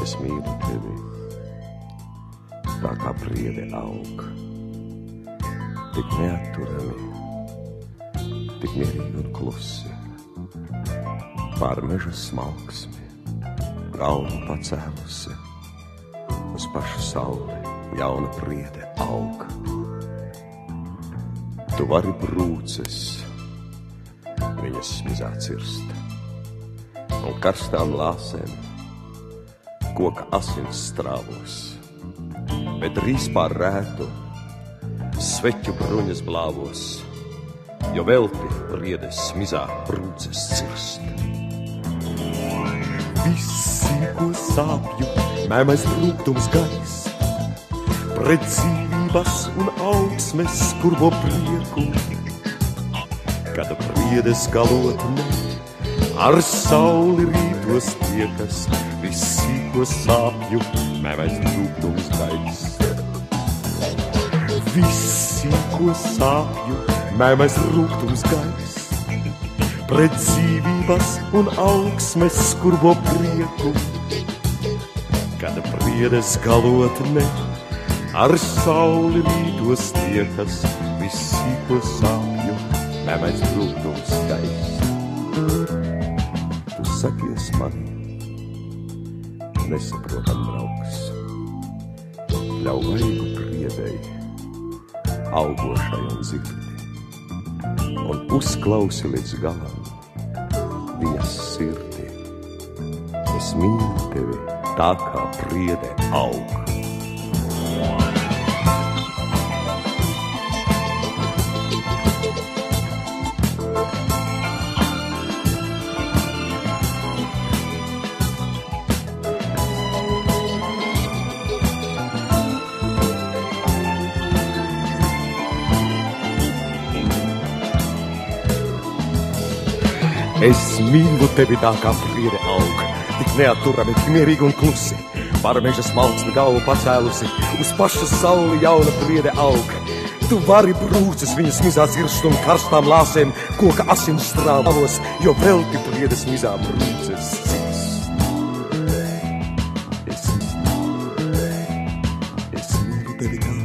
Es mīlu tevi, tā kā priede aug, tik neatturami, tik mierīgi un klusi, pār meža smalksmi, galvu pacēlusi, uz pašu sauli jauna priede aug. Tu vari brūces viņas smizā cirst, un karstām lāsēm koka asins strāvos, bet drīz pār rētu sveķu bruņas blāvos, jo velti priedes smizā brūces cirst. Visi, ko sāpju, mēmais rūgtums gaļas, pret dzīvības un augsmes skurbo prieku, kad priedes galotne ar sauli rītos tiekas. Visi, ko sāpju, mēmais rūgtums gaļas. Visi, ko sāpju, mēmais rūgtums gaļas, pret dzīvības un augsmes skurbo prieku, kad priedes galotne ar sauli rītos tiekas. Visi, ko sāpju, mēmais rūgtums gaļas. Tu sakies mani, nesaprotam draugs, ļauj vaigu priedei, augošai un dzirdi, un uzklausi līdz galam viņas sirdi. Es mīlu tevi, tā kā priede aug. Es mīlu tevi, tā kā priede aug, tik neatturami, tik mierīgi un klusi, pār meža smalksmi galvu pacēlusi, uz pašu sauli jauna priede aug. Tu vari brūces viņas smizā cirst un karstām lāsēm koka asins strāvos, jo velti priedes smizā brūces cirst. Es mīlu tevi tā,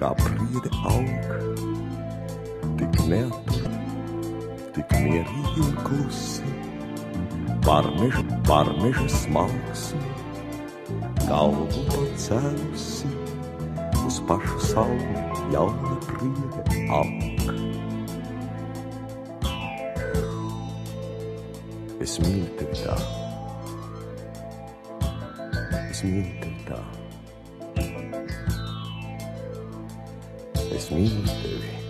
kā priede aug, tik neatturami, tik mierīgi un klusi, pār meža smalksmi, galvu pacēlusi, uz pašu sauli jauna priede aug. Es mīlu tevi tā, es mīlu tevi tā, es mīlu tevi.